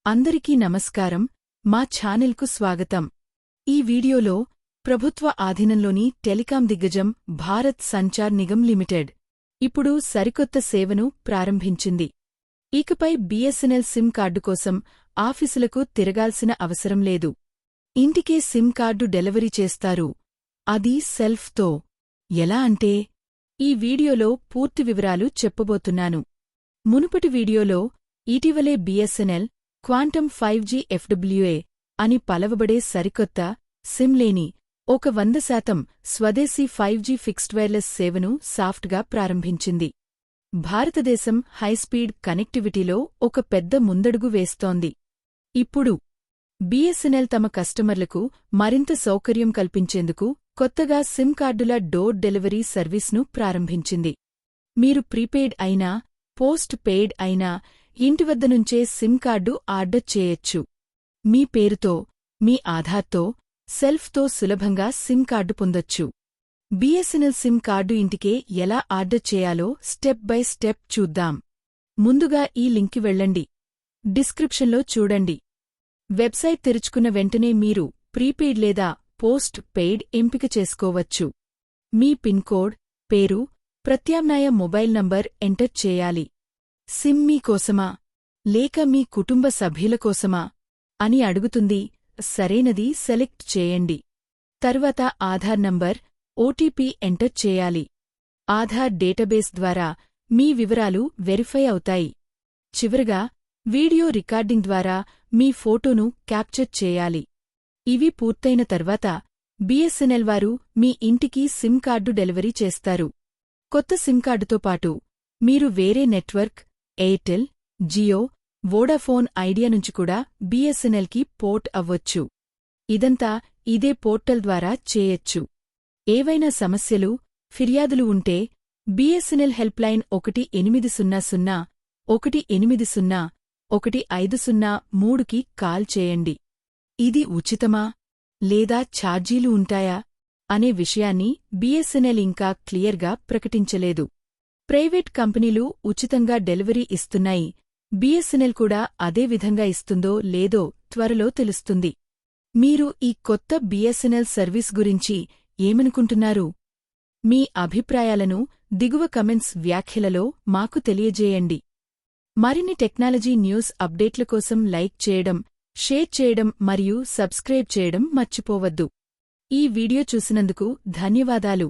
అందరికీ నమస్కారం. మా ఛానల్కు స్వాగతం. ఈ వీడియోలో ప్రభుత్వ ఆధీనంలోని టెలికాం దిగ్గజం భారత్ సంచార్ నిగమ్ లిమిటెడ్ ఇప్పుడు సరికొత్త సేవను ప్రారంభించింది. ఇకపై బీఎస్ఎన్ఎల్ సిమ్ కార్డు కోసం ఆఫీసులకు తిరగాల్సిన అవసరం లేదు. ఇంటికే సిమ్ కార్డు డెలివరీ చేస్తారు. అది సెల్ఫ్తో. ఎలా అంటే ఈ వీడియోలో పూర్తి వివరాలు చెప్పబోతున్నాను. మునుపటి వీడియోలో ఇటీవలే బీఎస్ఎన్ఎల్ క్వాంటమ్ 5G FWA అని పలవబడే సరికొత్త సిమ్ లేని 100% స్వదేశీ 5G ఫిక్స్డ్ వైర్లెస్ సేవను సాఫ్ట్గా ప్రారంభించింది. భారతదేశం హైస్పీడ్ కనెక్టివిటీలో ఒక పెద్ద ముందడుగు వేస్తోంది. ఇప్పుడు బీఎస్ఎన్ఎల్ తమ కస్టమర్లకు మరింత సౌకర్యం కల్పించేందుకు కొత్తగా సిమ్ కార్డుల డోర్ డెలివరీ సర్వీస్ను ప్రారంభించింది. మీరు ప్రీపెయిడ్ అయినా పోస్ట్ పెయిడ్ అయినా ఇంటివద్ద నుంచే సిమ్ కార్డు ఆర్డర్ చేయొచ్చు. మీ పేరుతో, మీ ఆధార్తో, సెల్ఫ్తో సులభంగా సిమ్ కార్డు పొందొచ్చు. బీఎస్ఎన్ఎల్ సిమ్ కార్డు ఇంటికే ఎలా ఆర్డర్ చేయాలో స్టెప్ బై స్టెప్ చూద్దాం. ముందుగా ఈ లింక్కి వెళ్ళండి. డిస్క్రిప్షన్లో చూడండి. వెబ్సైట్ తెరుచుకున్న వెంటనే మీరు ప్రీపెయిడ్ లేదా పోస్ట్ పెయిడ్ ఎంపిక చేసుకోవచ్చు. మీ పిన్ కోడ్, పేరు, ప్రత్యామ్నాయ మొబైల్ నంబర్ ఎంటర్ చేయాలి. సిమ్ మీ కోసమా లేక మీ కుటుంబ సభ్యుల కోసమా అని అడుగుతుంది. సరైనది సెలెక్ట్ చేయండి. తర్వాత ఆధార్ నంబర్, ఓటీపీ ఎంటర్ చేయాలి. ఆధార్ డేటాబేస్ ద్వారా మీ వివరాలు వెరిఫై అవుతాయి. చివరగా వీడియో రికార్డింగ్ ద్వారా మీ ఫోటోను క్యాప్చర్ చేయాలి. ఇవి పూర్తయిన తర్వాత బీఎస్ఎన్ఎల్ వారు మీ ఇంటికి సిమ్ కార్డు డెలివరీ చేస్తారు. కొత్త సిమ్ కార్డుతో పాటు మీరు వేరే నెట్వర్క్ ఎయిర్టెల్, జియో, వోడాఫోన్ ఐడియా నుంచి కూడా బీఎస్ఎన్ఎల్కి పోర్ట్ అవ్వొచ్చు. ఇదంతా ఇదే పోర్టల్ ద్వారా చేయొచ్చు. ఏవైనా సమస్యలు, ఫిర్యాదులు ఉంటే బీఎస్ఎన్ఎల్ హెల్ప్లైన్ 1800-180-153కి కాల్ చేయండి. ఇది ఉచితమా లేదా ఛార్జీలు ఉంటాయా అనే విషయాన్ని బీఎస్ఎన్ఎల్ ఇంకా క్లియర్గా ప్రకటించలేదు. ప్రైవేట్ కంపెనీలు ఉచితంగా డెలివరీ ఇస్తున్నాయి. బీఎస్ఎన్ఎల్ కూడా అదే విధంగా ఇస్తుందో లేదో త్వరలో తెలుస్తుంది. మీరు ఈ కొత్త బీఎస్ఎన్ఎల్ సర్వీస్ గురించి ఏమనుకుంటున్నారు? మీ అభిప్రాయాలను దిగువ కమెంట్స్ వ్యాఖ్యలలో మాకు తెలియజేయండి. మరిన్ని టెక్నాలజీ న్యూస్ అప్డేట్ల కోసం లైక్ చేయడం, షేర్ చేయడం మరియు సబ్స్క్రైబ్ చేయడం మర్చిపోవద్దు. ఈ వీడియో చూసినందుకు ధన్యవాదాలు.